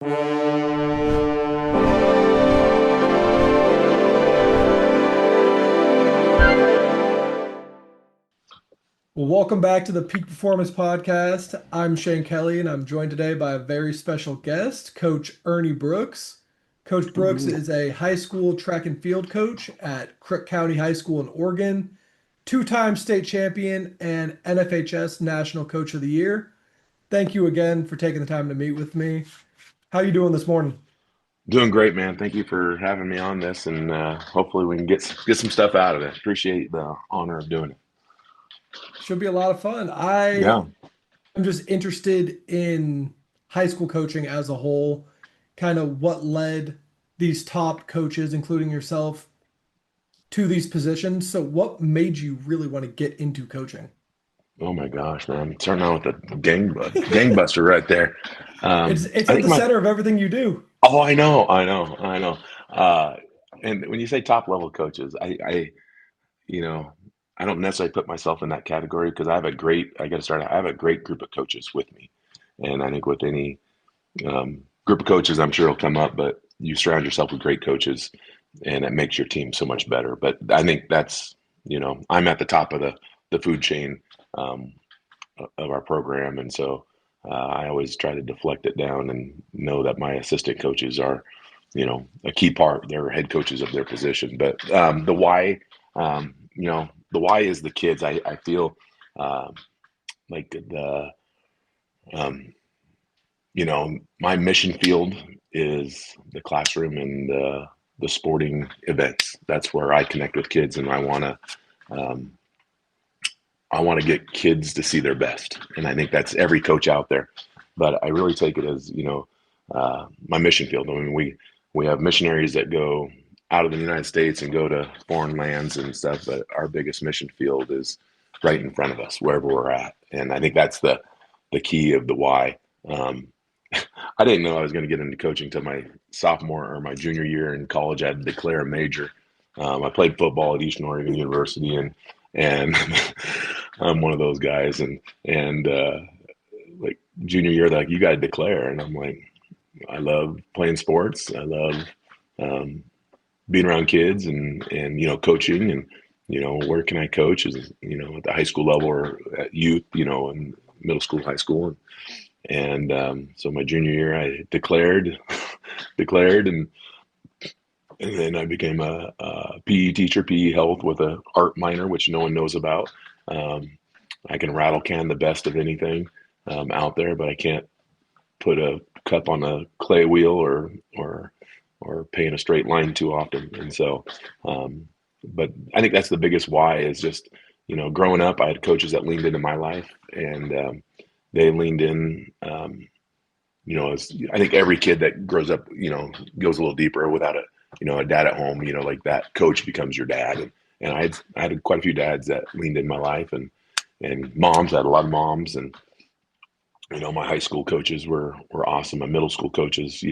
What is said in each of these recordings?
Well, welcome back to the Peak Performance Podcast. I'm Shane Kelly, and I'm joined today by a very special guest, Coach Ernie Brooks. Coach Brooks Ooh. is a high school track and field coach at Crook County High School in Oregon, two-time state champion and NFHS National Coach of the Year. Thank you again for taking the time to meet with me. How you doing this morning? Doing great, man. Thank you for having me on this, and hopefully we can get some stuff out of it. Appreciate the honor of doing it. Should be a lot of fun. I Yeah. I'm just interested in high school coaching as a whole, kind of what led these top coaches, including yourself, to these positions. So, what made you really want to get into coaching? Oh my gosh, man. Starting out with a gangbuster right there. It's I at think the my. center of everything you do. Oh, I know. Uh, and when you say top level coaches, you know, I don't necessarily put myself in that category because I have a great. I got to start. I have a great group of coaches with me, and I think with any group of coaches, I'm sure it'll come up, but you surround yourself with great coaches and it makes your team so much better. But I think that's, I'm at the top of the food chain um, of our program. And so I always try to deflect it down and know that my assistant coaches are, a key part. They're head coaches of their position. But the why, the why is the kids. I feel uh, like um, my mission field is the classroom and the sporting events. That's where I connect with kids, and um, I want to get kids to see their best. And I think that's every coach out there. But I really take it as my mission field. I mean, we have missionaries that go out of the United States and go to foreign lands and stuff. But our biggest mission field is right in front of us, wherever we're at. And I think that's the key of the why. Um, I didn't know I was going to get into coaching until my sophomore or my junior year in college. I had to declare a major. I played football at Eastern Oregon University, and I'm one of those guys. And like junior year, they're like, you got to declare, and I'm like, I love playing sports. I love um, being around kids and coaching and where can I coach is at the high school level or at youth in middle school, high school, and so my junior year, I declared, and then I became a PE teacher, PE health with a art minor, which no one knows about. Um, I can rattle can the best of anything out there, but I can't put a cup on a clay wheel or paint a straight line too often. And so, but I think that's the biggest why is just growing up, I had coaches that leaned into my life and they leaned in. I think every kid that grows up, goes a little deeper without a dad at home, like that coach becomes your dad. And I had quite a few dads that leaned in my life and moms. I had a lot of moms, and my high school coaches were awesome. My middle school coaches,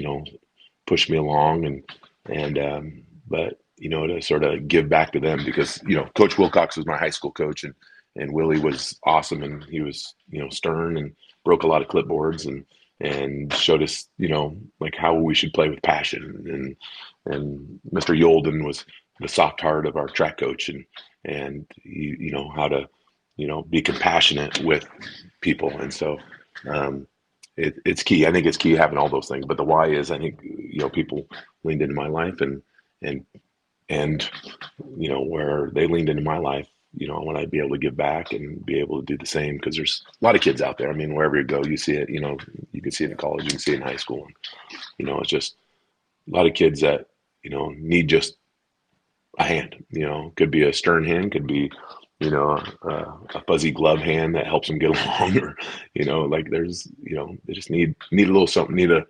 pushed me along, and but to sort of give back to them because Coach Wilcox was my high school coach, and Willie was awesome, and he was stern and broke a lot of clipboards and showed us like how we should play with passion, and Mr. Yolden was the soft heart of our track coach, and how to be compassionate with people. And so it's key. I think it's key having all those things. But the why is, I think people leaned into my life, and and where they leaned into my life. I want to be able to give back and be able to do the same because there's a lot of kids out there. I mean, wherever you go, you see it. You can see it in college, you can see it in high school, and it's just a lot of kids that need just a hand. Could be a stern hand, could be a fuzzy glove hand that helps them get along, or like there's they just need a little something. Need a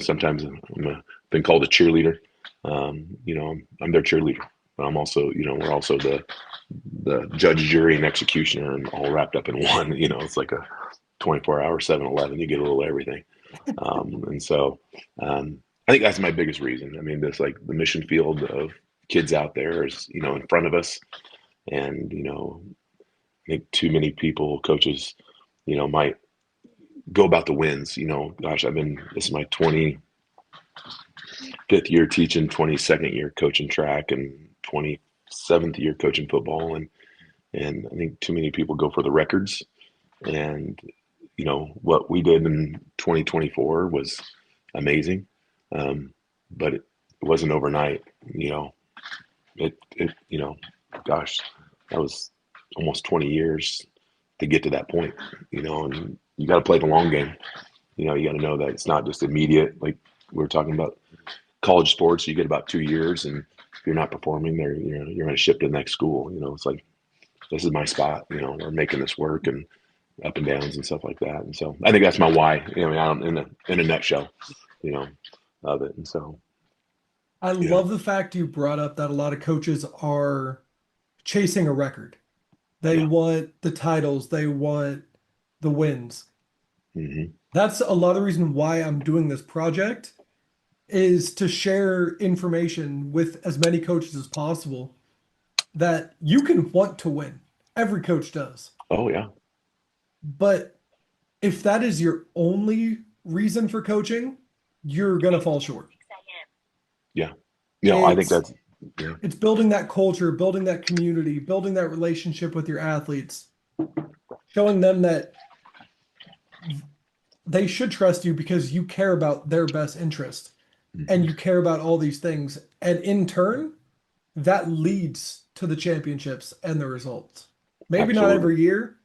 sometimes I'm been called a cheerleader. I'm their cheerleader, but I'm also we're also the judge, jury, and executioner, and all wrapped up in one. It's like a 24-hour 7-Eleven. You get a little everything, and so I think that's my biggest reason. I mean, this like the mission field of kids out there is in front of us, and I think too many people, coaches, might go about the wins. Gosh, this is my 25th year teaching, 22nd year coaching track, and 27th year coaching football. And I think too many people go for the records. And, what we did in 2024 was amazing. But it wasn't overnight, gosh, that was almost 20 years to get to that point, and you got to play the long game. You got to know that it's not just immediate. Like we were talking about college sports, you get about 2 years, and if you're not performing there, you're going to ship to the next school. It's like, this is my spot, we're making this work, and up and downs and stuff like that. And so I think that's my why, I don't, in a nutshell, you know, of it. And so, I yeah. love the fact you brought up that a lot of coaches are chasing a record. They Yeah. want the titles, they want the wins. Hmm. That's a lot of the reason why I'm doing this project is to share information with as many coaches as possible that you can want to win. Every coach does. Oh yeah. But if that is your only reason for coaching, you're going to fall short. Yeah. I think It's that's, yeah. it's building that culture, building that community, building that relationship with your athletes, showing them that they should trust you because you care about their best interest and Hmm. you care about all these things. And in turn, that leads to the championships and the results. Maybe not Absolutely. every year,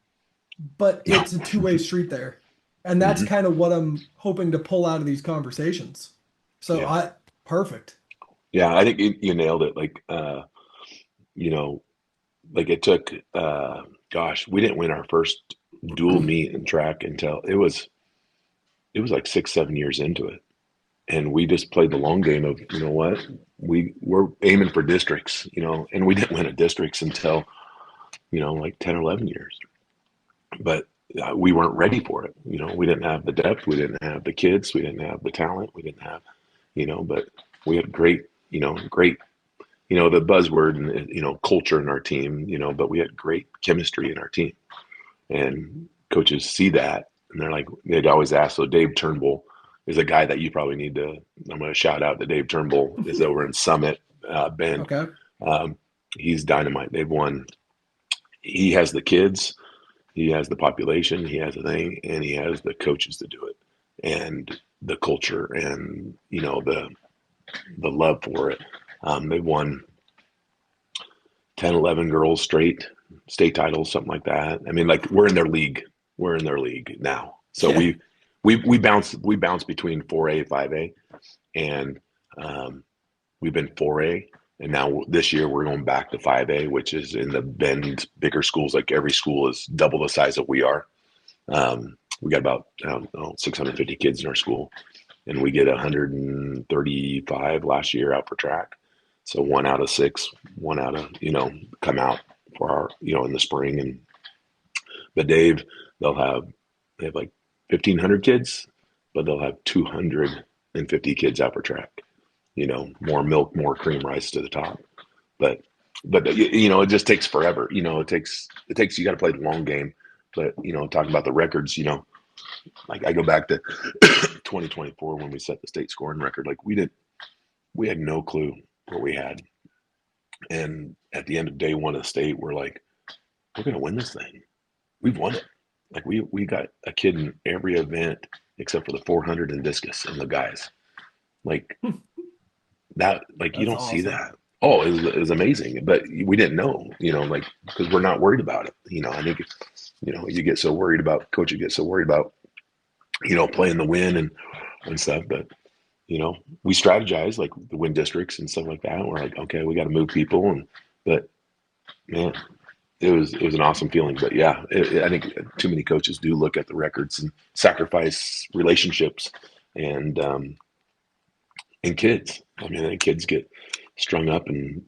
but No. it's a two-way street there. And that's Hmm. kind of what I'm hoping to pull out of these conversations. So Yeah. perfect. Yeah. I think you nailed it. Like, you know, like it took, gosh, we didn't win our first dual meet in track until it was like 6, 7 years into it. And we just played the long game of, you know what, we're aiming for districts, and we didn't win a districts until, like 10 or 11 years. But we weren't ready for it. We didn't have the depth. We didn't have the kids. We didn't have the talent. We didn't have, but we had great, the buzzword and, culture in our team, but we had great chemistry in our team. And coaches see that, and they'd always ask. So Dave Turnbull is a guy that you probably need to. I'm going to shout out that Dave Turnbull is over in Summit Bend. Okay. Um, he's dynamite. They've won. He has the kids, he has the population, he has the thing, and he has the coaches to do it, and the culture, and the love for it. They've won 10, 11 girls straight state titles, something like that. I mean, like we're in their league. We're in their league now. So Yeah. we bounce between 4A, 5A, and we've been 4A, and now this year we're going back to 5A, which is in the Bend bigger schools. Like every school is double the size that we are. We got about, I don't know, 650 kids in our school, and we get 135 last year out for track. So 1 out of 6, 1 out of, come out for our, in the spring. And but they'll have they have like 1,500 kids, but they'll have 250 kids out for track. More milk, more cream rise to the top. But it just takes forever. You got to play the long game. But talking about the records, like I go back to 2024 when we set the state scoring record. Like we had no clue what we had, and at the end of day one of the state, we're like, we're gonna win this thing. We've won it. Like we got a kid in every event except for the 400 and discus and the guys. Like that, like you That's don't see awesome. that. Oh, it was amazing, but we didn't know, like because we're not worried about it. I think you get so worried about coaches get so worried about playing the win and stuff, but we strategize like the win districts and stuff like that. We're like, okay, we got to move people, but man, it was an awesome feeling. But yeah, I think too many coaches do look at the records and sacrifice relationships and and kids. I mean, I think kids get strung up and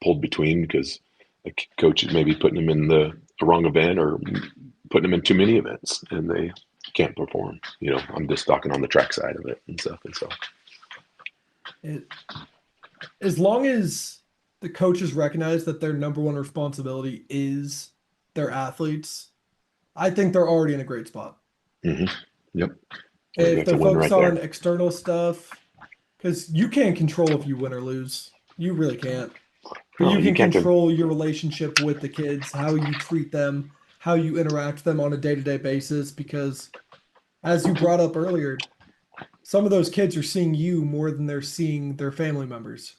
pulled between because a coach is maybe putting them in the wrong event or putting them in too many events, and they can't perform. I'm just talking on the track side of it and stuff. And so, It, as long as the coaches recognize that their number one responsibility is their athletes, I think they're already in a great spot. mhm. Yep. If That's a they're win focused right on there. external stuff, because you can't control if you win or lose. You really can't. But No, you you can can't. control your relationship with the kids, how you treat them, how you interact with them on a day-to-day basis. Because as you brought up earlier, some of those kids are seeing you more than they're seeing their family members.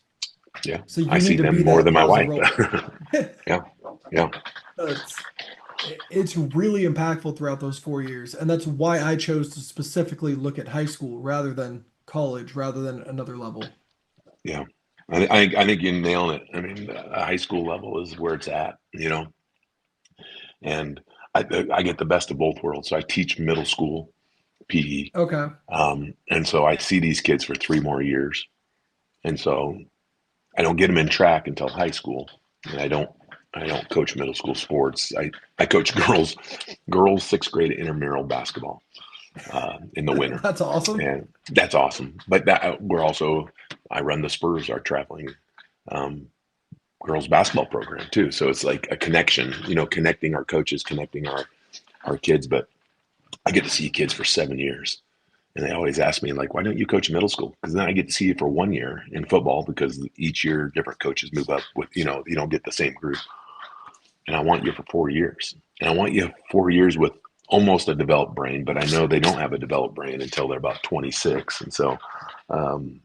Yeah. So I you need see to them be more that than my positive wife. role model. Yeah. Yeah. It's it's really impactful throughout those 4 years, and that's why I chose to specifically look at high school rather than college, rather than another level. Yeah. I think you're nailing it. I mean, a high school level is where it's at, and I get the best of both worlds. So I teach middle school PE, Okay, and so I see these kids for 3 more years, and so I don't get them in track until high school, and I don't coach middle school sports. I coach girls sixth grade intramural basketball in the winter, that's awesome. and that's awesome. But that we're also I run the Spurs, our traveling um, girls basketball program too. So it's like a connection, connecting our coaches, connecting our kids. But I get to see kids for 7 years. And they always ask me, like, why don't you coach middle school? Because then I get to see you for 1 year in football because each year different coaches move up with, you don't get the same group. And I want you for 4 years. And I want you 4 years with almost a developed brain, but I know they don't have a developed brain until they're about 26. And so, um,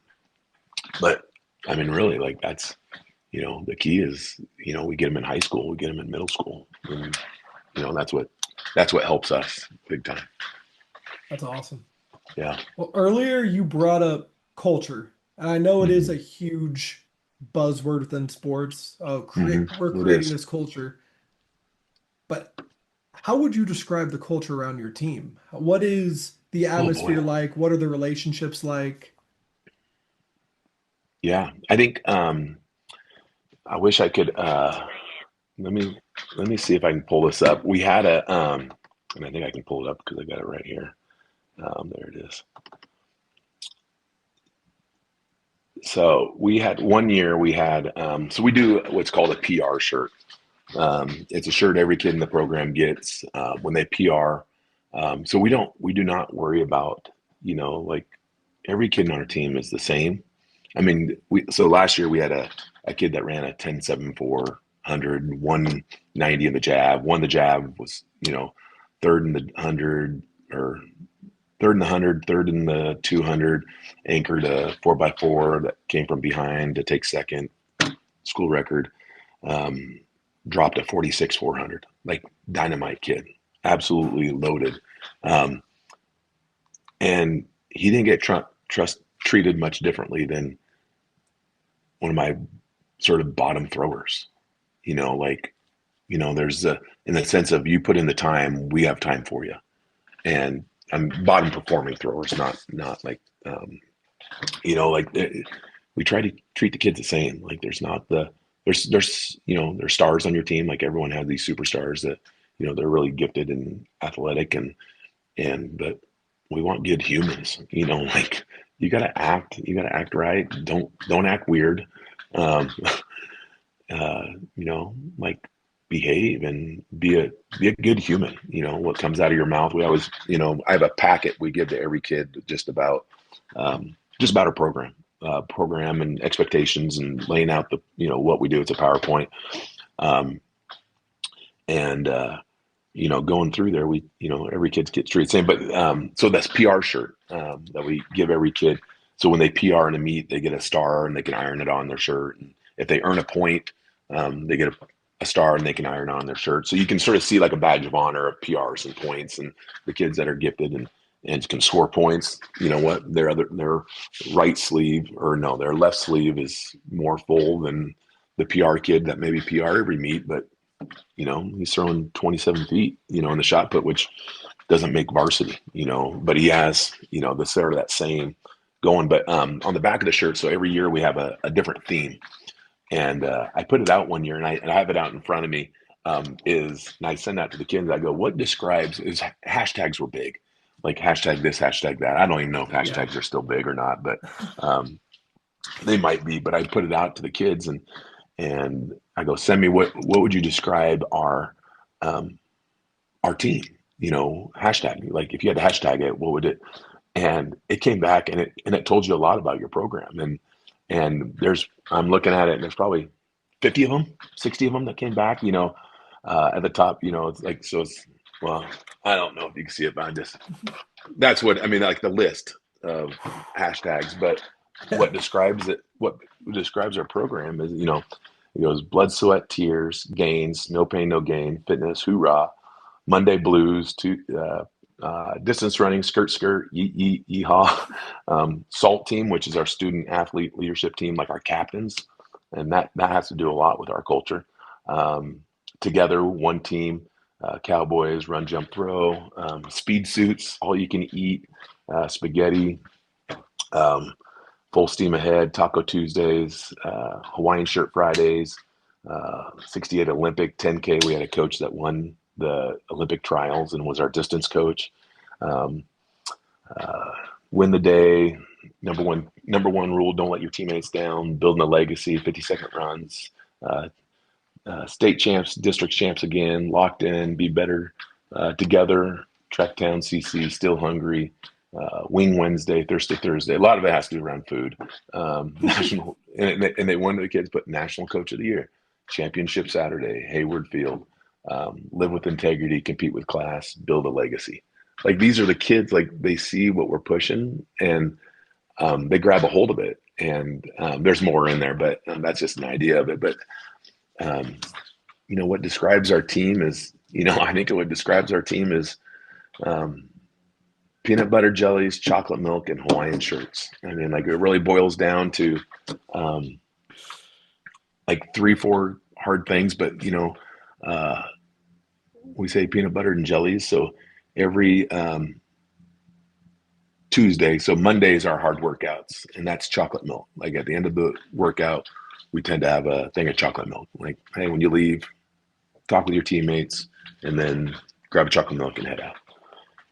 but I mean, really, like the key is, we get them in high school, we get them in middle school. And, that's what helps us big time. That's awesome. Yeah. Well, earlier you brought up culture, and I know it is Hmm. a huge buzzword within sports. Oh, Hmm. we're It creating is. this culture, but how would you describe the culture around your team? What is the Oh boy. atmosphere like? What are the relationships like? Yeah. I think, I wish I could, let me, let me see if I can pull this up. We had and I think I can pull it up because I got it right here. There it is. So we had 1 year so we do what's called a PR shirt. It's a shirt every kid in the program gets when they PR. So we do not worry about, like every kid on our team is the same. I mean, so last year we had a kid that ran a 10.74 190 in the jab. Won the jab, was, third in the 100 or third in the 100, third in the 200, anchored a 4x4 that came from behind to take second, school record. Um, Dropped a 46 400, like dynamite kid, absolutely loaded. Um, and he didn't get trust treated much differently than one of my sort of bottom throwers. Like, there's in the sense of you put in the time, we have time for you. And I'm bottom performing throwers, not like, like we try to treat the kids the same. Like there's stars on your team. Like everyone has these superstars that, they're really gifted and athletic but we want good humans, like you gotta act right. Don't act weird. Um, like behave and be a good human. What comes out of your mouth. We always, I have a packet we give to every kid just about our program and expectations and laying out what we do. It's a PowerPoint. Um, and going through there, every kid gets treated the same. But so that's PR shirt that we give every kid. So when they PR in a meet, they get a star and they can iron it on their shirt. And if they earn a point, they get a star and they can iron on their shirt. So you can sort of see like a badge of honor of PRs and points, and the kids that are gifted and can score points. You know what? Their right sleeve, or no, their left sleeve is more full than the PR kid that maybe PR every meet, but he's throwing 27 feet, in the shot put, which doesn't make varsity, but he has, the sort of that same going. But on the back of the shirt, so every year we have a different theme. And I put it out 1 year, and I have it out in front of me. And I send that to the kids. I go, what describes is hashtags were big, like hashtag this, hashtag that. I don't even know if Yeah. hashtags are still big or not, but um, they might be. But I put it out to the kids, and I go, send me what would you describe um, our team? hashtag, like if you had to hashtag it, what would it, and it came back and it told you a lot about your program. And I'm looking at it and there's probably 50 of them, 60 of them that came back, at the top, it's like, so it's, well, I don't know if you can see it, but that's what I mean, like the list of hashtags. But Yeah. what describes our program is, it goes blood, sweat, tears, gains, no pain, no gain, fitness, hoorah, Monday blues, distance running, skirt, yeehaw, SALT team, which is our student athlete leadership team, like our captains, and that has to do a lot with our culture. Um, Together, one team, Cowboys, run, jump, throw, speed suits, all you can eat, spaghetti, um, full steam ahead, Taco Tuesdays, Hawaiian shirt Fridays, 68 Olympic 10K. We had a coach that won the Olympic trials and was our distance coach. Um, uh, Win the day. Number one rule: don't let your teammates down. Building a legacy. 50-second runs. Uh, State champs, district champs again. Locked in. Be better together. Track Town CC. Still hungry. Wing Wednesday, Thirsty Thursday. A lot of it has to do around food. National, and they won to the kids, but National Coach of the Year, Championship Saturday, Hayward Field. Live with integrity, compete with class, build a legacy. Like these are the kids, like they see what we're pushing and they grab a hold of it. And there's more in there, but that's just an idea of it. But um, what describes our team is, I think what describes our team is um, peanut butter jellies, chocolate milk, and Hawaiian shirts. I mean, like it really boils down to um, like three, four hard things, but uh, we say peanut butter and jellies. So every Tuesday, so Monday is our hard workouts, and that's chocolate milk. Like at the end of the workout, we tend to have a thing of chocolate milk. Like, hey, when you leave, talk with your teammates, and then grab a chocolate milk and head out.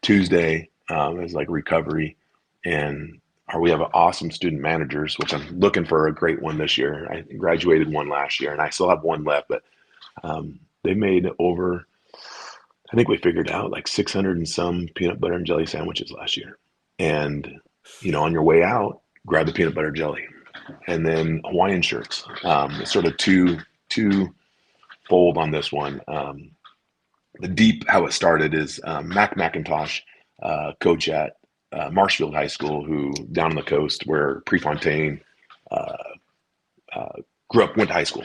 Tuesday is like recovery, and we have awesome student managers, which I'm looking for a great one this year. I graduated one last year, and I still have one left, but they made over, I think we figured out like 600 and some peanut butter and jelly sandwiches last year. And, on your way out, grab the peanut butter jelly. And then Hawaiian shirts. It's sort of two fold on this one. The deep, how it started is Mac McIntosh, coach at Marshfield High School, who down on the coast where Prefontaine uh, went to high school.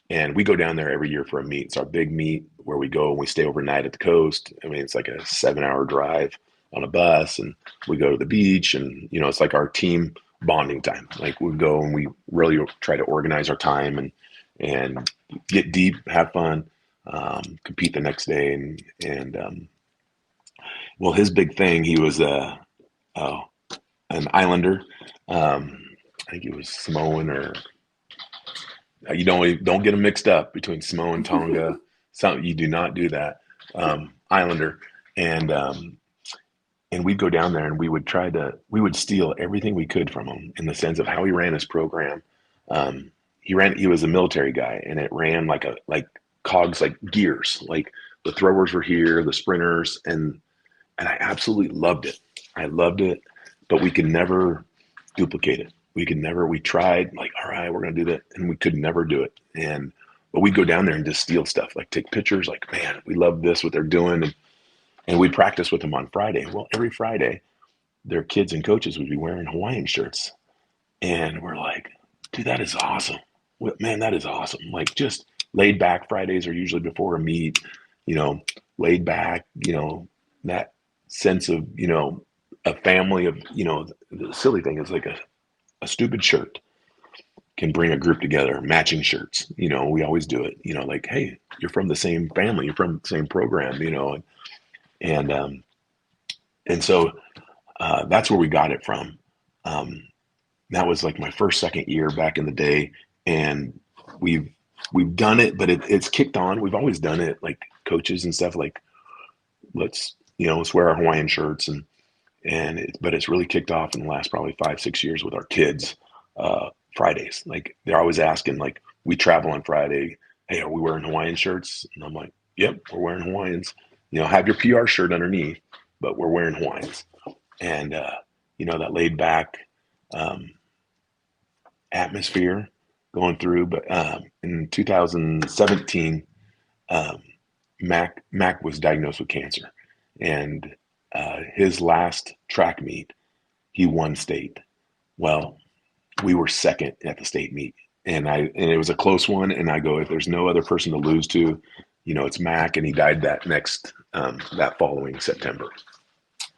And we go down there every year for a meet. It's our big meet where we go and we stay overnight at the coast. I mean, it's like a 7-hour drive on a bus, and we go to the beach, and it's like our team bonding time. Like we go and we really try to organize our time and get deep, have fun, compete the next day, and well, his big thing, he was an Islander. I think he was Samoan or you don't get them mixed up between Samoa and Tonga. You do not do that. Islander, and we'd go down there and we would steal everything we could from him in the sense of how he ran his program. He was a military guy, and it ran like cogs, like gears. Like the throwers were here, the sprinters, and I absolutely loved it. I loved it, but we could never duplicate it. We tried, like, all right, we're going to do that. And we could never do it. But we'd go down there and just steal stuff, like take pictures, like, man, we love this, what they're doing. And we'd practice with them on Friday. Well, every Friday, their kids and coaches would be wearing Hawaiian shirts. And we're like, dude, that is awesome. Man, that is awesome. Like just laid back. Fridays are usually before a meet, laid back, that sense of, a family of, the silly thing is like a stupid shirt can bring a group together, matching shirts. We always do it, like, hey, you're from the same family, you're from the same program, and and so that's where we got it from. Um, that was like my first, second year back in the day, and we've done it, but it's kicked on. We've always done it, like coaches and stuff, like let's wear our Hawaiian shirts but it's really kicked off in the last probably 5-6 years with our kids. Fridays, like they're always asking, like we travel on Friday, hey, are we wearing Hawaiian shirts? And I'm like, yep, we're wearing Hawaiians. have your PR shirt underneath, but we're wearing Hawaiians. And, that laid back um, atmosphere going through. But in 2017, um, Mac was diagnosed with cancer. And his last track meet, he won state. Well, we were second at the state meet, and it was a close one. And I go, if there's no other person to lose to, it's Mac, and he died that following September.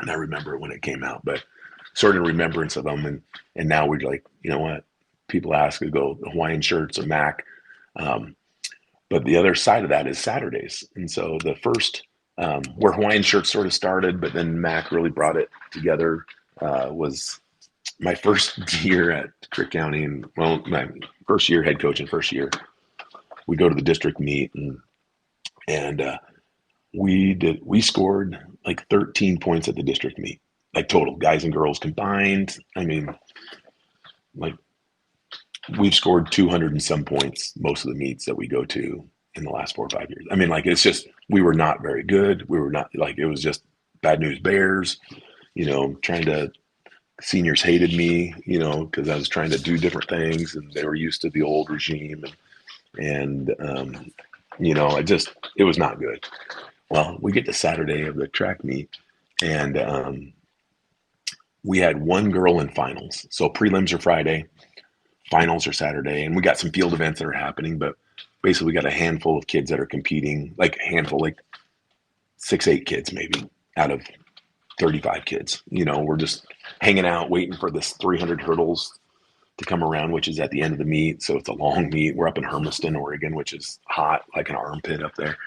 And I remember when it came out, but sort of remembrance of them, and now we're like, you know what? People ask to go Hawaiian shirts or Mac, um, but the other side of that is Saturdays, and so the first where Hawaiian shirts sort of started, but then Mac really brought it together. Was my first year at Crick County, and my first year head coach and first year, we go to the district meet, and we scored like 13 points at the district meet, like total guys and girls combined. I mean, like we've scored 200 and some points most of the meets that we go to in the last 4 or 5 years. I mean, like it's just we were not very good. We were not like it was just bad news bears. Trying to seniors hated me, because I was trying to do different things, and they were used to the old regime, and it was not good. Well, we get to Saturday of the track meet, and we had one girl in finals. So prelims are Friday, finals are Saturday, and we got some field events that are happening, but basically we got a handful of kids that are competing, like a handful, like 6, 8 kids maybe out of 35 kids. We're just hanging out, waiting for this 300 hurdles to come around, which is at the end of the meet. So it's a long meet. We're up in Hermiston, Oregon, which is hot, like an armpit up there.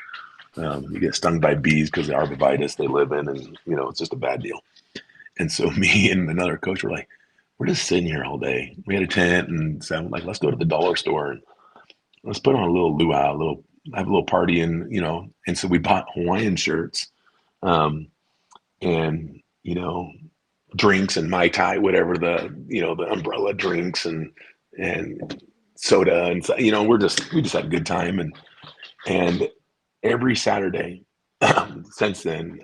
You get stung by bees because of the arborvitae they live in, and it's just a bad deal. And so me and another coach were like, we're just sitting here all day. We had a tent, and so I'm like, let's go to the dollar store and let's put on a little luau, have a little party, and so we bought Hawaiian shirts, and drinks and Mai Tai, whatever the umbrella drinks and soda, and we just had a good time, and every Saturday since then,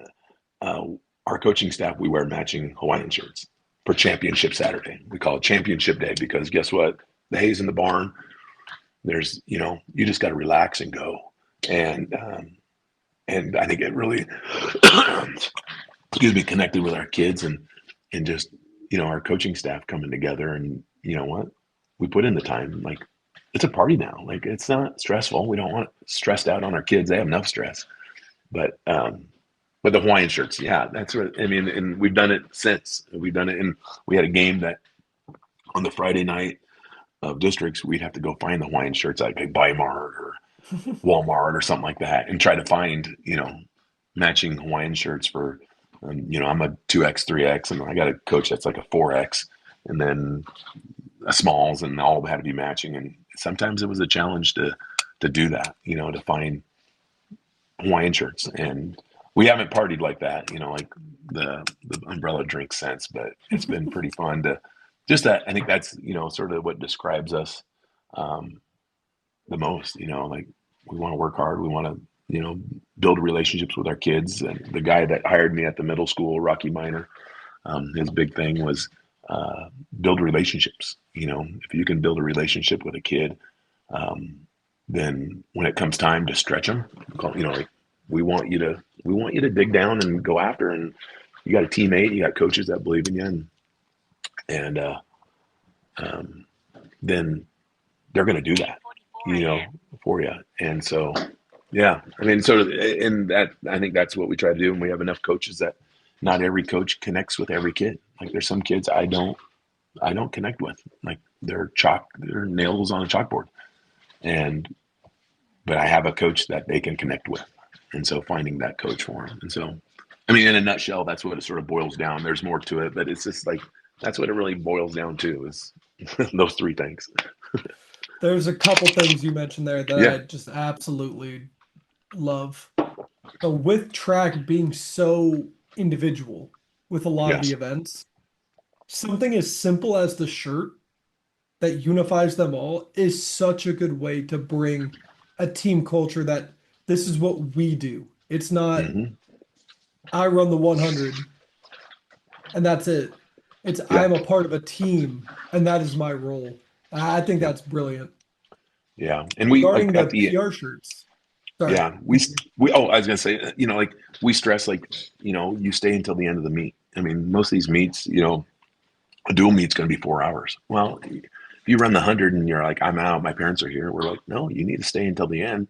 our coaching staff, we wear matching Hawaiian shirts for Championship Saturday. We call it Championship Day because guess what? The hay's in the barn. There's, you just got to relax and go. And I think it really, excuse me, connected with our kids and just, our coaching staff coming together, and you know what? We put in the time. Like, it's a party now. Like, it's not stressful. We don't want it stressed out on our kids. They have enough stress. But the Hawaiian shirts, yeah, that's what I mean. And we've done it since. We've done it, and we had a game that on the Friday night of districts, we'd have to go find the Hawaiian shirts at like Weimar or Walmart or something like that, and try to find matching Hawaiian shirts for. I'm a 2X, 3X, and I got a coach that's like a 4X, and then a smalls, and all had to be matching. And sometimes it was a challenge to do that, to find Hawaiian shirts. And we haven't partied like that, like the umbrella drink sense, but it's been pretty fun to just that. I think that's, sort of what describes us the most, like we want to work hard. We want to, build relationships with our kids. And the guy that hired me at the middle school, Rocky Minor, his big thing was build relationships. If you can build a relationship with a kid, then when it comes time to stretch them, like, we want you to dig down and go after, and you got a teammate, you got coaches that believe in you, and then they're going to do that, for you. And so, yeah, I mean, sort of, and that, I think that's what we try to do. And we have enough coaches that not every coach connects with every kid. Like, there's some kids I don't connect with. Like, they're nails on a chalkboard, but I have a coach that they can connect with. And so finding that coach for them. And so, I mean, in a nutshell, that's what it sort of boils down. There's more to it, but it's just like, that's what it really boils down to, is those three things. There's a couple things you mentioned there that Yeah. I just absolutely love. So with track being so individual with a lot of the Yes. events, something as simple as the shirt that unifies them all is such a good way to bring a team culture that this is what we do. It's not Hmm. I run the 100 and that's it. It's Yeah, I'm a part of a team and that is my role. I think yeah, that's brilliant. yeah. And we Regarding like the at the PR shirts, sorry. yeah we oh I was gonna say like we stress like you stay until the end of the meet. I mean most of these meets a dual meet's going to be 4 hours. Well, if you run the 100 and you're like I'm out, my parents are here. We're like no, you need to stay until the end.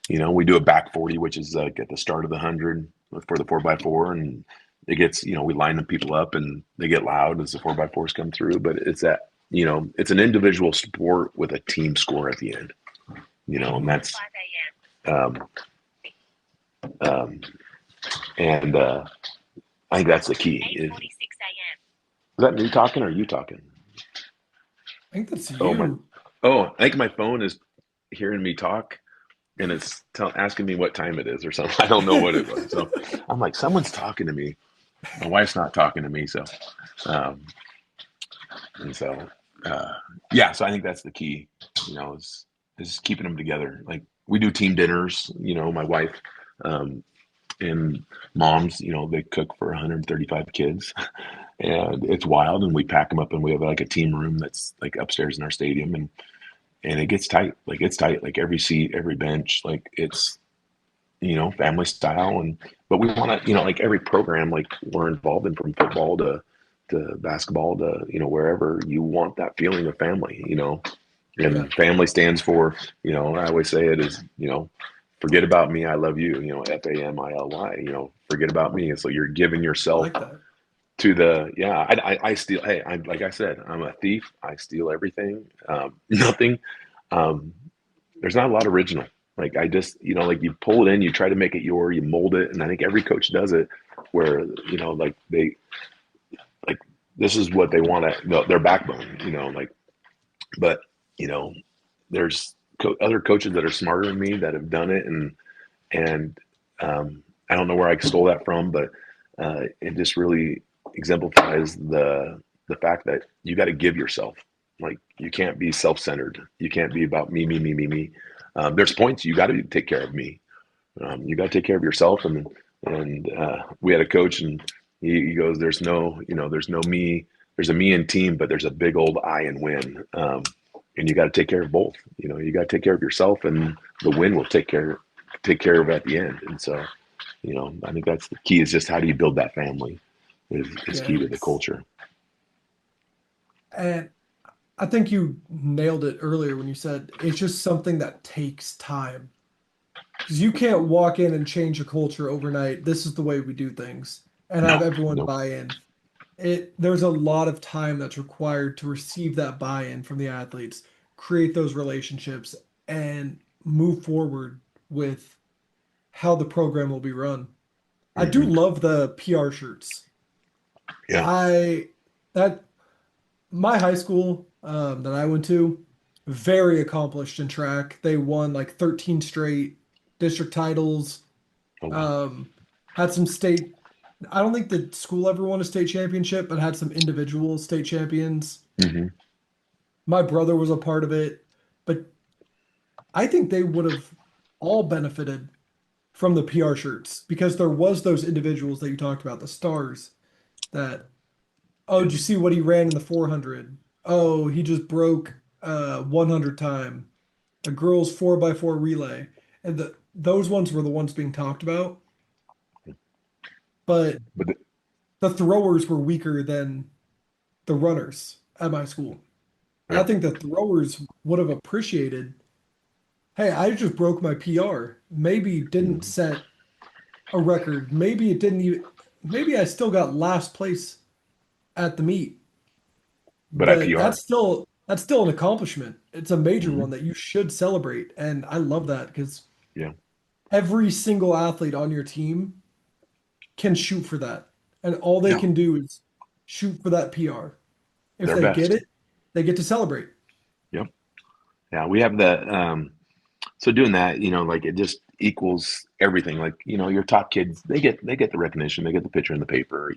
We do a back 40, which is like at the start of the 100 for the 4x4, and it gets we line the people up and they get loud as the 4x4s come through. But it's that it's an individual sport with a team score at the end. And Mhm. that's um, um, and I think that's the key. Is that me talking or are you talking? I think that's Oh my! you. Oh, I think my phone is hearing me talk and it's asking me what time it is or something. I don't know what it was. So I'm like, someone's talking to me. My wife's not talking to me, so um, and so uh, yeah. So I think that's the key. Is keeping them together. Like we do team dinners. My wife um, and moms. They cook for 135 kids, and it's wild. And we pack them up, and we have like a team room that's like upstairs in our stadium, and it gets tight. Like it's tight. Like every seat, every bench. Like it's family style. And but we want to, like every program, like we're involved in, from football to basketball to wherever, you want that feeling of family. Yeah, And family stands for, I always say it is, forget about me, I love you. FAMILY. Forget about me. And so you're giving I yourself like that. to the yeah. I steal. Hey, I like I said, I'm a thief. I steal everything. Nothing. Um, there's not a lot original. Like I just, like you pull it in, you try to make it your, you mold it, and I think every coach does it, where like they like this is what they want to, their backbone, like. But you know, there's other coaches that are smarter than me that have done it, and I don't know where I stole that from, but it just really exemplifies the fact that you got to give yourself. Like you can't be self-centered. You can't be about me, me, me, me, me. There's points you got to take care of me. You got to take care of yourself. And we had a coach, and he goes, "There's no, there's no me. There's a me in team, but there's a big old I in win. And you got to take care of both. You got to take care of yourself, and the win will take care of at the end. And so, I think that's the key. Is just how do you build that family? Is Yeah, key to the culture. and I think you nailed it earlier when you said it's just something that takes time. Because you can't walk in and change a culture overnight. This is the way we do things, and No, have everyone no. buy in. There's a lot of time that's required to receive that buy-in from the athletes, create those relationships, and move forward with how the program will be run. I do Hmm. love the PR shirts. Yeah. I that my high school that I went to, very accomplished in track. They won like 13 straight district titles. Oh wow. Um, had some state. I don't think the school ever won a state championship, but had some individual state champions. Hmm. My brother was a part of it, but I think they would have all benefited from the PR shirts because there was those individuals that you talked about, the stars that, oh, Yeah. did you see what he ran in the 400? Oh, he just broke 100 time. A girls 4x4 relay. And those ones were the ones being talked about, but But the throwers were weaker than the runners at my school. And I yeah. think the throwers would have appreciated, hey, I just broke my PR. Maybe didn't Hmm. set a record. Maybe it didn't even, maybe I still got last place at the meet, But I but PR'd. that's still an accomplishment. It's a major Hmm. one that you should celebrate. And I love that because Yeah. every single athlete on your team can shoot for that. And all they Yeah. can do is shoot for that PR. If They're they get best. it, they get to celebrate. Yep. Yeah. We have the so doing that, like it just equals everything. Like, your top kids, they get the recognition, they get the picture in the paper.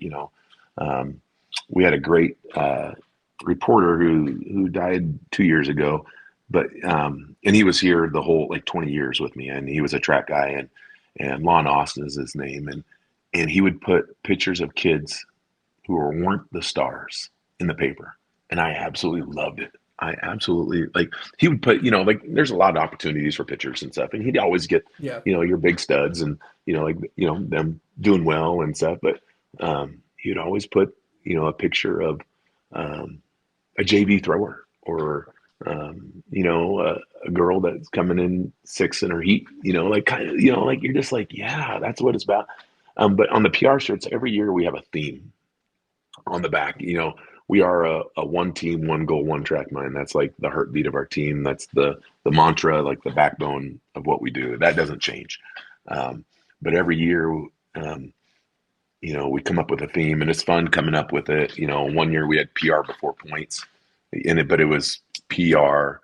Um, we had a great reporter who died 2 years ago, but and he was here the whole like 20 years with me, and he was a track guy, and Lon Austin is his name, and he would put pictures of kids who weren't the stars in the paper. And I absolutely loved it. I absolutely like he would put, like there's a lot of opportunities for pitchers and stuff. And he'd always get, Yeah. your big studs and, like, them doing well and stuff. But he would always put, a picture of a JV thrower or, a girl that's coming in sixth in her heat, like kind of, like you're just like, yeah, that's what it's about. But on the PR shirts, every year we have a theme on the back. We are a one team, one goal, one track mind. That's like the heartbeat of our team. That's the mantra, like the backbone of what we do. That doesn't change. But every year, we come up with a theme, and it's fun coming up with it. One year we had PR before points in it, but it was PR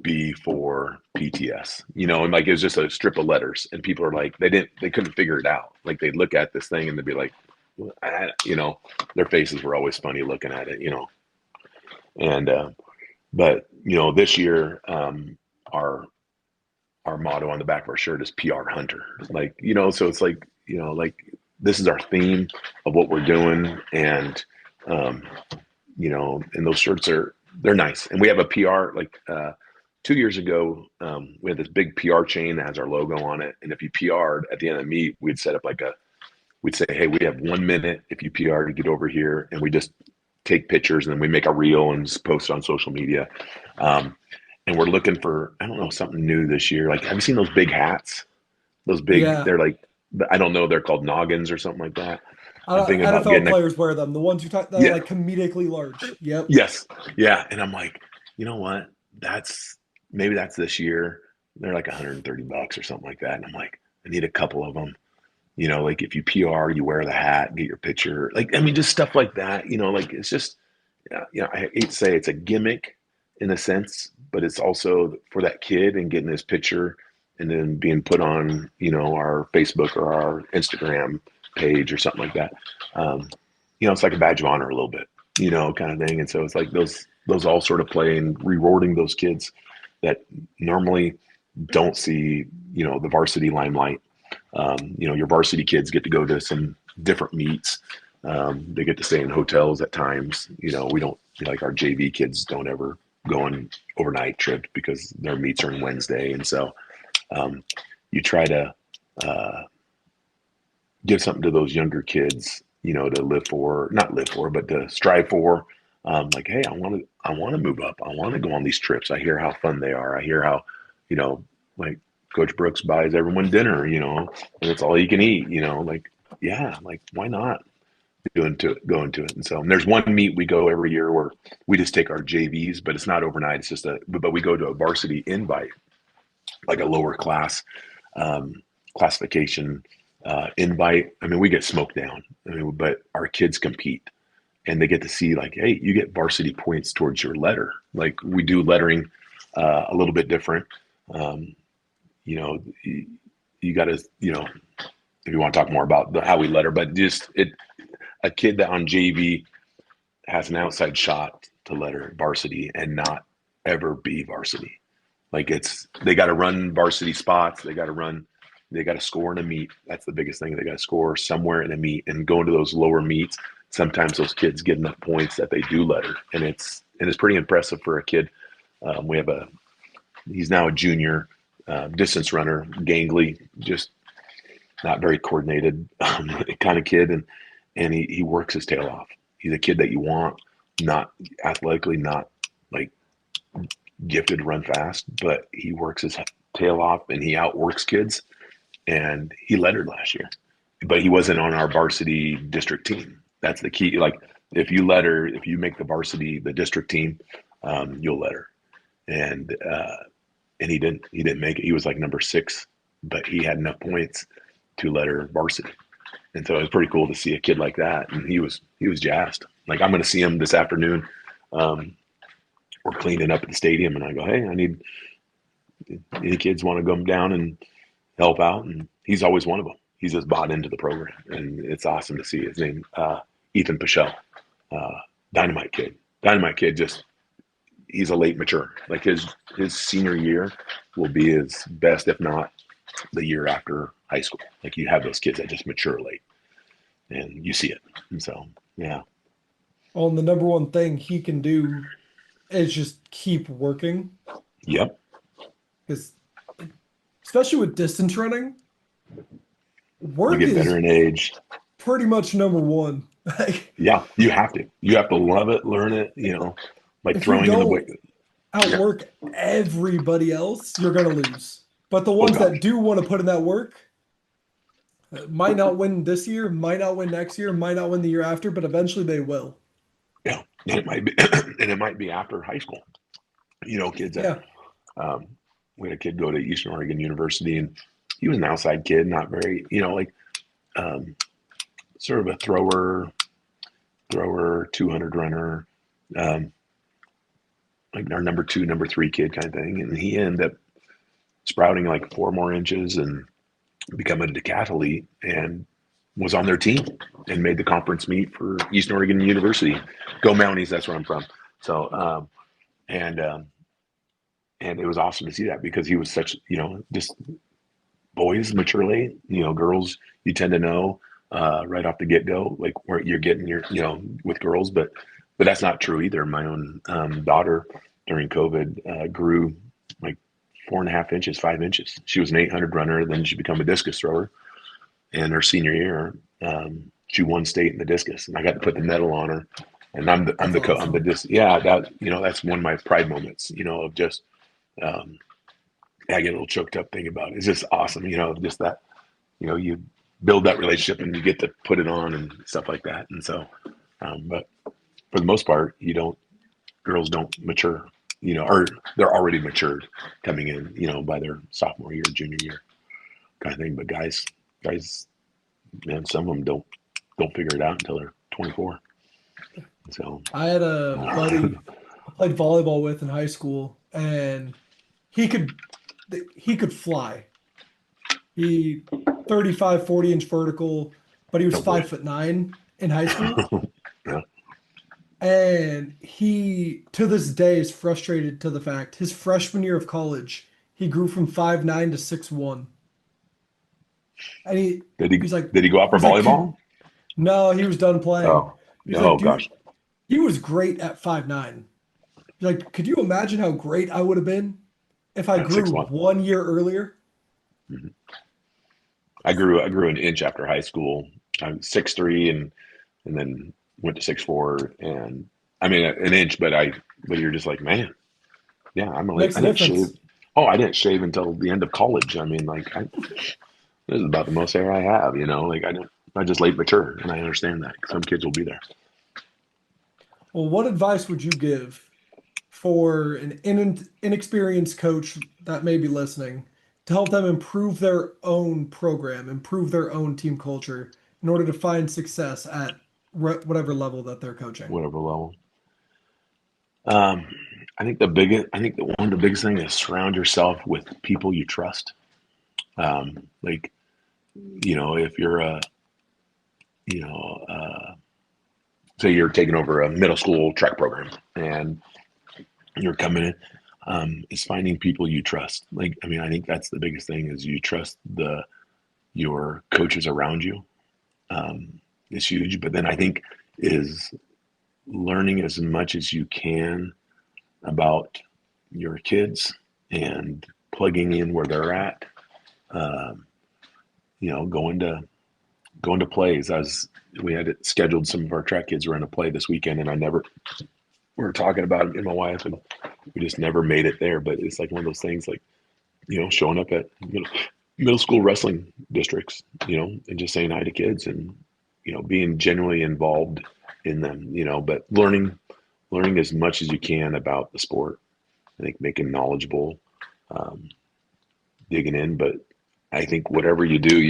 before PTS. And like it was just a strip of letters, and people are like, they couldn't figure it out. Like they'd look at this thing and they'd be like, their faces were always funny looking at it, and but this year, our motto on the back of our shirt is PR Hunter, like, so it's like, like this is our theme of what we're doing, and and those shirts they're nice, and we have a PR like 2 years ago, we had this big PR chain that has our logo on it, and if you PR'd at the end of the meet, we'd set up we'd say, hey, we have 1 minute if you PR to get over here, and we just take pictures and then we make a reel and just post it on social media. And we're looking for, I don't know, something new this year. Like, have you seen those big hats? Those big, Yeah. they're like, I don't know, they're called noggins or something like that. I'm thinking about NFL getting players wear them. The ones you talk that are yeah, like comedically large. Yep. yes, yeah. And I'm like, you know what? Maybe that's this year. They're like $130 or something like that. And I'm like, I need a couple of them. Like if you PR, you wear the hat, get your picture. Like, I mean, just stuff like that. Like it's just, I hate to say it's a gimmick in a sense, but it's also for that kid and getting his picture and then being put on, our Facebook or our Instagram page or something like that. Um, it's like a badge of honor a little bit, kind of thing. And so it's like those all sort of play in rewarding those kids that normally don't see, the varsity limelight. Your varsity kids get to go to some different meets. They get to stay in hotels at times. We don't, like our JV kids don't ever go on overnight trips because their meets are on Wednesday. And so you try to give something to those younger kids, to not live for, but to strive for. Like, hey, I want to move up. I want to go on these trips. I hear how fun they are. I hear how, like Coach Brooks buys everyone dinner, and it's all you can eat, like, yeah, like why not go into it? And so and there's one meet we go every year where we just take our JVs, but it's not overnight. It's just but we go to a varsity invite, like a lower class um, classification invite. I mean, we get smoked down, but our kids compete and they get to see like, hey, you get varsity points towards your letter. Like we do lettering a little bit different. Um, you got to, if you want to talk more about how we letter, but just a kid that on JV has an outside shot to letter varsity and not ever be varsity. Like they got to run varsity spots. They got to score in a meet. That's the biggest thing. They got to score somewhere in a meet and go into those lower meets. Sometimes those kids get enough points that they do letter, and it's pretty impressive for a kid. He's now a junior distance runner, gangly, just not very coordinated kind of kid, and he works his tail off. He's a kid that you want, not athletically, not like gifted to run fast, but he works his tail off and he outworks kids. And he lettered last year, but he wasn't on our varsity district team. That's the key. Like if you make the varsity, the district team, you'll letter. And he didn't make it. He was like number 6, but he had enough points to letter varsity. And so it was pretty cool to see a kid like that. And he was jazzed. Like I'm going to see him this afternoon. We're cleaning up at the stadium, and I go, hey, I need any kids want to come down and help out, and he's always one of them. He's just bought into the program, and it's awesome to see. His name, Ethan Pichelle, dynamite kid. Just he's a late mature. Like his senior year will be his best, if not the year after high school. Like you have those kids that just mature late, and you see it. And so, yeah. Well, and the number one thing he can do is just keep working Yep. because, especially with distance running, You work get better is in age. pretty much number one. Like, Yeah. You have to. You have to love it, learn it, like if you throwing in the weight. don't Yeah. outwork everybody else, you're gonna lose. But the Oh, ones that gosh. do want to put in that work might not win this year, might not win next year, might not win the year after, but eventually they will. Yeah. And it might be, and it might be after high school. Kids that, Yeah. um, we had a kid go to Eastern Oregon University, and he was an outside kid, not very, like, um, sort of a thrower, 200 runner, um, like our number two, number three kid kind of thing. And he ended up sprouting like 4 more inches and becoming a decathlete and was on their team and made the conference meet for Eastern Oregon University. Go Mounties, that's where I'm from. So, and, um, and it was awesome to see that because he was such, just boys mature late, girls you tend to know right off the get go, like where you're getting your, with girls, but that's not true either. My own daughter during COVID grew like 4.5 inches, 5 inches. She was an 800 runner, then she became a discus thrower. And her senior year, she won state in the discus, and I got to put the medal on her. And That's I'm the awesome. yeah, that that's one of my pride moments, of just um, I get a little choked up thinking about it. It's just awesome, just that you build that relationship and you get to put it on and stuff like that. And so, but for the most part, girls don't mature, or they're already matured coming in, by their sophomore year, junior year kind of thing. But guys, man, some of them don't figure it out until they're 24. So, I had a buddy I played volleyball with in high school, and he could he could fly. He 35, 40-inch vertical, but he was oh boy, 5'9" in high school. yeah. And he, to this day, is frustrated to the fact his freshman year of college, he grew from 5'9" to 6'1". And Did he he's like, did he go out for he's like, could volleyball? no, he was done playing. Oh, He's like, oh gosh, he was great at 5'9". He's like, could you imagine how great I would have been if I at grew 6'1". 1 year earlier? I grew an inch after high school. I'm 6'3" and then went to 6'4", and I mean an inch, but you're just like, man, yeah, Makes I a didn't shave. difference. Oh, I didn't shave until the end of college. I mean, like, this is about the most hair I have. Like I just late mature, and I understand that some kids will be there. Well, what advice would you give for an inexperienced coach that may be listening to help them improve their own program, improve their own team culture in order to find success at whatever level that they're coaching? Whatever level. Um, I think that one of the biggest things is surround yourself with people you trust. Like, if you're you know, say you're taking over a middle school track program and you're coming in, is finding people you trust. Like, I mean, I think that's the biggest thing is you trust your coaches around you. Is huge, but then I think is learning as much as you can about your kids and plugging in where they're at. Um, going to plays. We had it scheduled. Some of our track kids were in a play this weekend, and we were talking about it, me and my wife, and we just never made it there. But it's like one of those things, like showing up at middle school wrestling districts, and just saying hi to kids and being genuinely involved in them, but learning as much as you can about the sport. I think making knowledgeable, um, digging in, but I think whatever you do,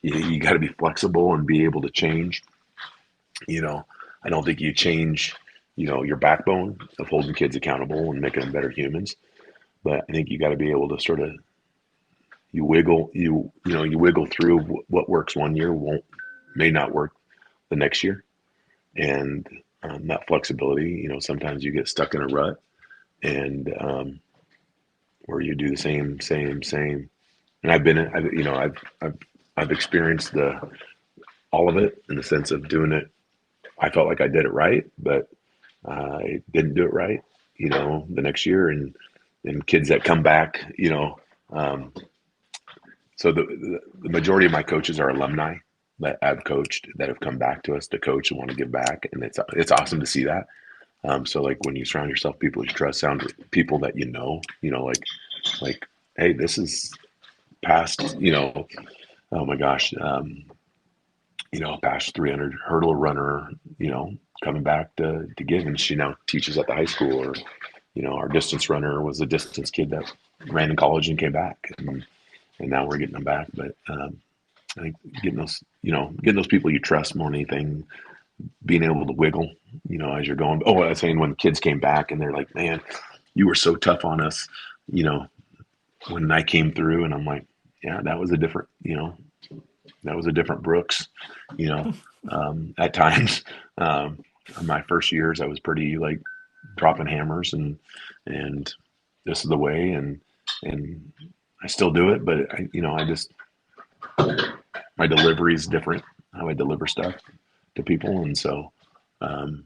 you got to be flexible and be able to change. You know, I don't think you change, your backbone of holding kids accountable and making them better humans, but I think you got to be able to sort of you wiggle through what works one year won't may not work the next year, and that flexibility. Sometimes you get stuck in a rut and where you do the same. And I've been, I've experienced all of it in the sense of doing it. I felt like I did it right, but I didn't do it right, the next year. And kids that come back, um, so the majority of my coaches are alumni that I've coached that have come back to us to coach and want to give back. And it's awesome to see that. So like when you surround yourself people you trust, sound people that like, hey, this is past, oh my gosh, past 300 hurdle runner, coming back to give, and she now teaches at the high school. Or our distance runner was a distance kid that ran in college and came back, and now we're getting them back. But I think getting those people you trust more than anything, being able to wiggle, as you're going. Oh, I was saying when kids came back and they're like, man, you were so tough on us, you know, when I came through, and I'm like, yeah, that was a different, that was a different Brooks, you know, at times. My first years, I was pretty like dropping hammers and this is the way. And I still do it, but I just, my delivery is different, how I deliver stuff to people. And so, um,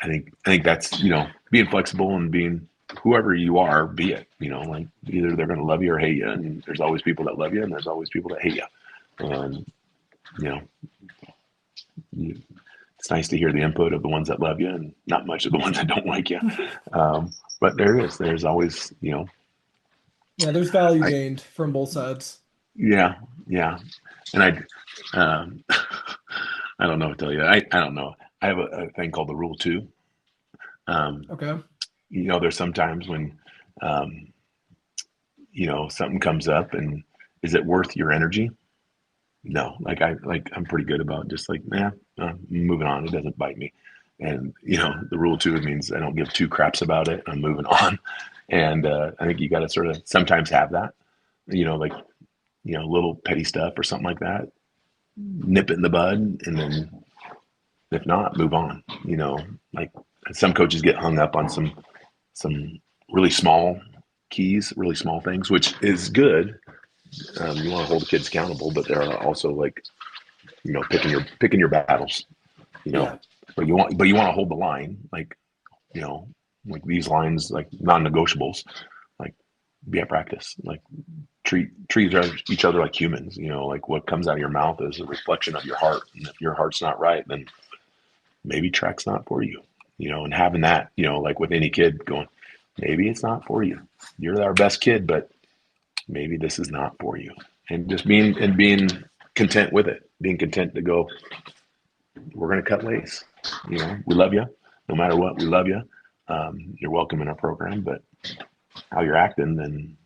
I think that's, being flexible and being whoever you are, be it, like either they're going to love you or hate you. And there's always people that love you and there's always people that hate you. And, you know, it's nice to hear the input of the ones that love you and not much of the ones that don't like you. But there is, there's always, Yeah, there's value I, gained from both sides. yeah, yeah. And I don't know what to tell you. I don't know. I have a thing called the rule two. Um, Okay. there's sometimes when, um, something comes up and is it worth your energy? No, I'm pretty good about just like, moving on. It doesn't bite me. And, the rule two, it means I don't give two craps about it. I'm moving on. And, I think you got to sort of sometimes have that, like, little petty stuff or something like that, nip it in the bud. And then if not, move on, like some coaches get hung up on some really small keys, really small things, which is good. You want to hold the kids accountable, but they're also like, picking your battles, you know, Yeah. but you want to hold the line, like, you know, like these lines, like non-negotiables, like be at practice, like treat each other like humans, like what comes out of your mouth is a reflection of your heart. And if your heart's not right, then maybe track's not for you, and having that, like with any kid going, maybe it's not for you. You're our best kid, but maybe this is not for you. And just being content with it, being content to go, we're going to cut lace. We love you no matter what. We love you. You're welcome in our program, but how you're acting, then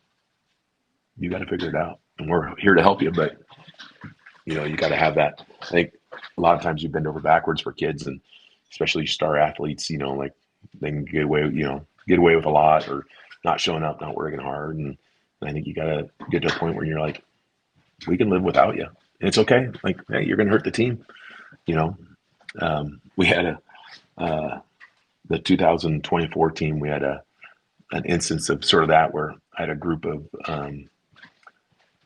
you got to figure it out. And we're here to help you, but you got to have that. I think a lot of times you bend over backwards for kids, and especially star athletes, like they can get away with a lot, or not showing up, not working hard. And I think you got to get to a point where you're like, we can live without you. And it's okay. Like, hey, you're going to hurt the team. We had the 2024 team, we had an instance of sort of that where I had a group of,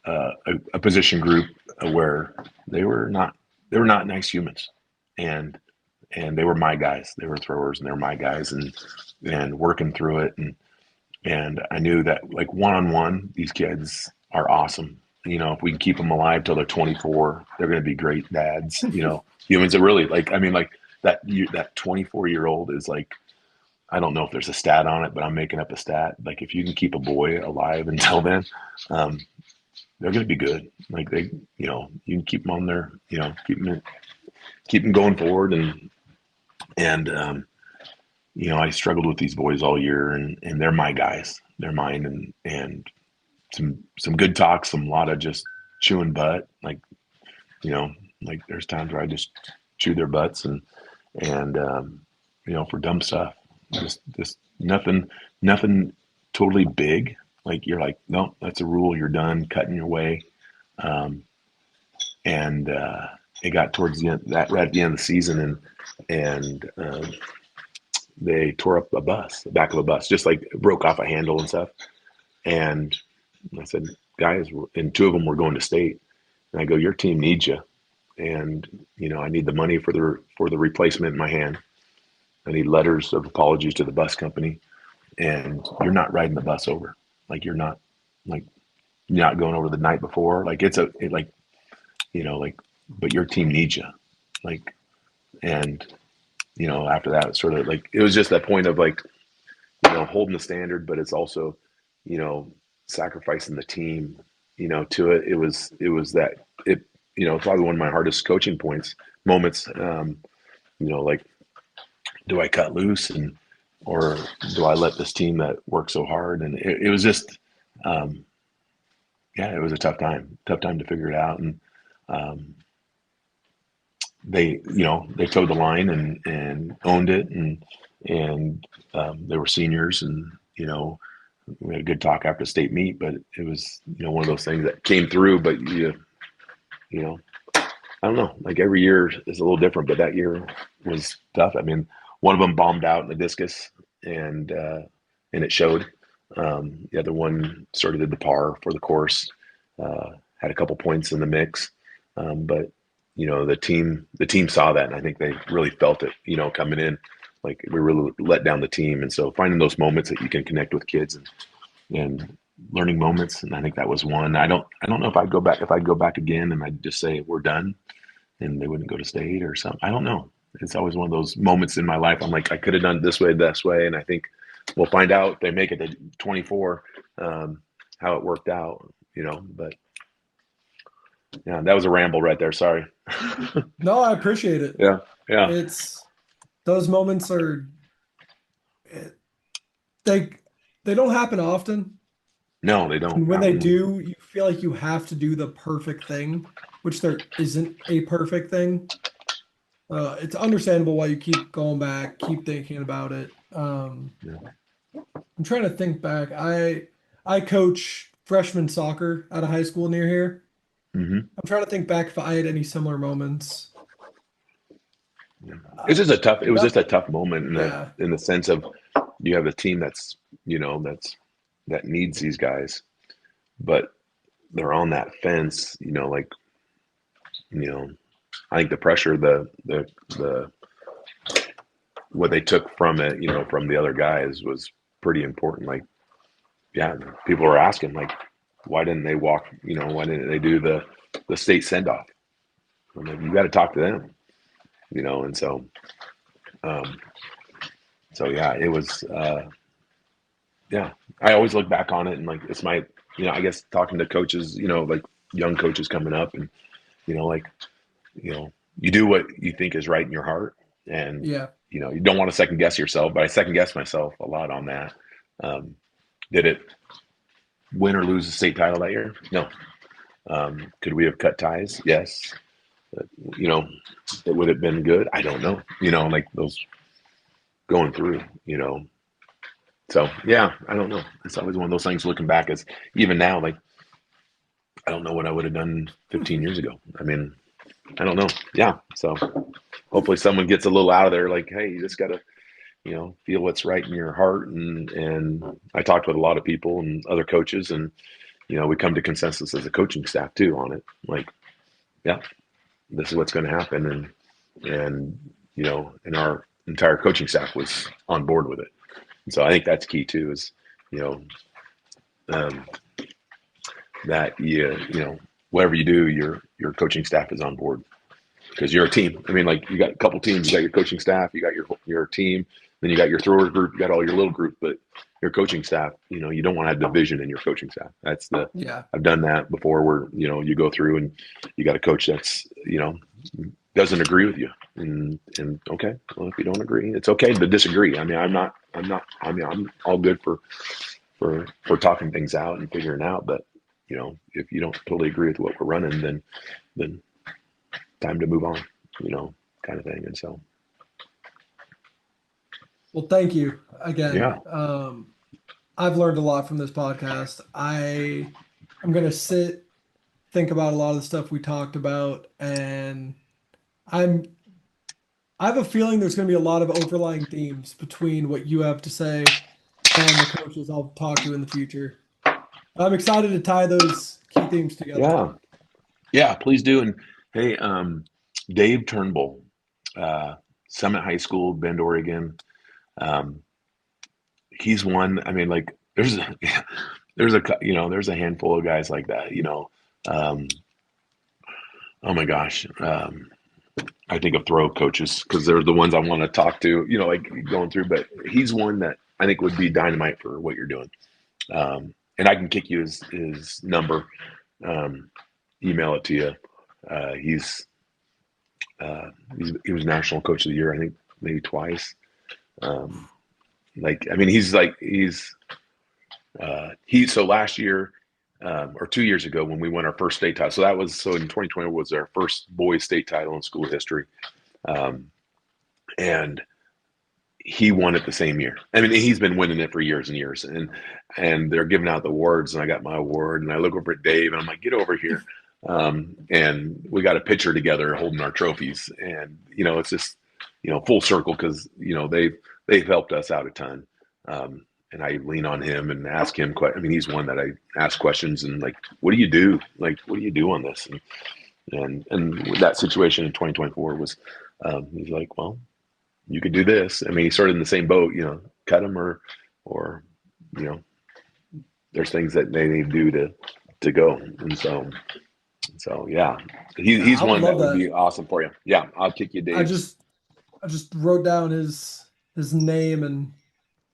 a position group where they were not nice humans. And they were my guys. They were throwers and they were my guys, and working through it. And I knew that like one-on-one, these kids are awesome. If we can keep them alive till they're 24, they're going to be great dads. Humans are really like, I mean, like that 24-year-old is like, I don't know if there's a stat on it, but I'm making up a stat. Like if you can keep a boy alive until then, um, they're going to be good. Like you can keep them on there, keep them going forward. And I struggled with these boys all year, and they're my guys. They're mine, and some good talks, some lot of just chewing butt. You know, like there's times where I just chew their butts and for dumb stuff. Just nothing totally big. Like you're like, no, that's a rule. You're done cutting your way. Um, and it got towards the end that right at the end of the season, and they tore up the back of a bus, just like broke off a handle and stuff. And I said, guys, and two of them were going to state. And I go, your team needs you. and I need the money for the replacement in my hand. I need letters of apologies to the bus company, and you're not riding the bus over. Like like you're not going over the night before. Like like, but your team needs you. Like, and after that, it's sort of like it was just that point of like holding the standard, but it's also you know sacrificing the team to it. It was that it probably one of my hardest coaching moments. Like, do I cut loose or do I let this team that worked so hard? And it was just um, yeah, it was a tough time to figure it out. And um, they towed the line and owned it, and they were seniors, and we had a good talk after state meet. But it was one of those things that came through. But you know I don't know, like every year is a little different, but that year was tough. I mean, one of them bombed out in the discus, and it showed. The other one sort of did the par for the course, had a couple points in the mix, but the team saw that, and I think they really felt it. Coming in, like we really let down the team, and so finding those moments that you can connect with kids and learning moments, and I think that was one. I don't know if I'd go back again, and I'd just say we're done and they wouldn't go to state or something. I don't know. It's always one of those moments in my life. I'm like, I could have done it this way. And I think we'll find out if they make it to 24, how it worked out, but yeah, that was a ramble right there. Sorry. No, I appreciate it. Yeah. Yeah. It's those moments are they they don't happen often. No, they don't. And when they do, you feel like you have to do the perfect thing, which there isn't a perfect thing. It's understandable why you keep going back, keep thinking about it. Yeah. I'm trying to think back. I coach freshman soccer at a high school near here. Hmm. I'm trying to think back if I had any similar moments. Yeah. Uh, It was just not, a tough moment yeah, in the sense of you have a team that needs these guys, but they're on that fence, like, you know, I think the pressure, the what they took from it, from the other guys was pretty important. Like, yeah, people were asking, like, why didn't they walk? Why didn't they do the state send off? I'm like, you got to talk to them, and um, so yeah, it was, yeah. I always look back on it and like it's my, I guess talking to coaches, like young coaches coming up, and like, you do what you think is right in your heart, and yeah. you don't want to second guess yourself, but I second guess myself a lot on that. Um, did it win or lose the state title that year? No. Could we have cut ties? Yes. But, it would have been good. I don't know. Like those going through. So yeah, I don't know. It's always one of those things. Looking back, as even now, like I don't know what I would have done 15 years ago. I mean, I don't know. Yeah. So hopefully someone gets a little out of there. Like, hey, you just gotta feel what's right in your heart. And I talked with a lot of people and other coaches, and we come to consensus as a coaching staff too on it. Like, yeah, this is what's going to happen, and our entire coaching staff was on board with it. And so I think that's key too. Is you know um, that whatever you do, your coaching staff is on board because you're a team. I mean, like you got a couple teams. You got your coaching staff, you got your team, then you got your thrower group, you got all your little group, but your coaching staff, you don't want to have division in your coaching staff. Yeah. I've done that before where, you go through and you got a coach that's, doesn't agree with you. And okay, well, if you don't agree, it's okay to disagree. I mean, I'm all good for talking things out and figuring out, but if you don't totally agree with what we're running, then time to move on, kind of thing. And so, Well, thank you again. yeah, I've learned a lot from this podcast. I'm gonna sit, think about a lot of the stuff we talked about, and I'm I have a feeling there's gonna be a lot of overlying themes between what you have to say and the coaches I'll talk to in the future. I'm excited to tie those key themes together. yeah, yeah, please do. And hey, Dave Turnbull, uh, Summit High School, Bend, Oregon. Um, he's one. I mean, like there's a handful of guys like that. Um, oh my gosh. I think of throw coaches because they're the ones I want to talk to. Like going through. But he's one that I think would be dynamite for what you're doing. And I can kick you his number, um, email it to you. Uh, he's, he was national coach of the year, I think maybe twice. Um, I mean, so last year, or 2 years ago when we won our first state title. So in 2020 was our first boys state title in school history. Um, and he won it the same year. I mean, he's been winning it for years and years, and they're giving out the awards, and I got my award, and I look over at Dave, and I'm like, get over here, and we got a picture together holding our trophies, and it's just full circle because they've helped us out a ton, and I lean on him and ask him. I mean, he's one that I ask questions and like, what do you do? Like, what do you do on this? And that situation in 2024 was, he's like, well, you could do this. I mean, he's sort of in the same boat, cut him or, you know, there's things that they need to do to go. And so yeah, he's I would one that love would that. be awesome for you. Yeah. I'll kick you I Dave's. just I just wrote down his name and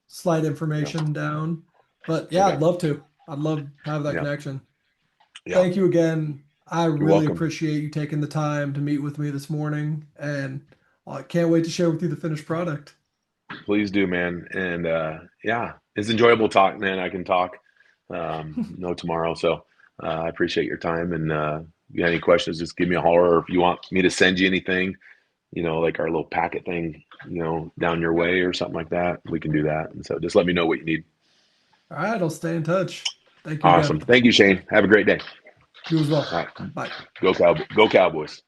slight Yeah. information down. But yeah, Okay. I'd love to. I'd love to have that Yeah. connection. Yeah. Thank you again. I You're really welcome. appreciate you taking the time to meet with me this morning, and I can't wait to share with you the finished product. Please do, man. And yeah, it's enjoyable talk, man. I can talk no tomorrow. So I appreciate your time. And if you have any questions, just give me a holler. Or if you want me to send you anything, like our little packet thing, down your way or something like that, we can do that. And so just let me know what you need. All right, I'll stay in touch. Thank you Awesome. again. Thank you, Shane. Have a great day. You as All well. right. Bye. Go Cowboys.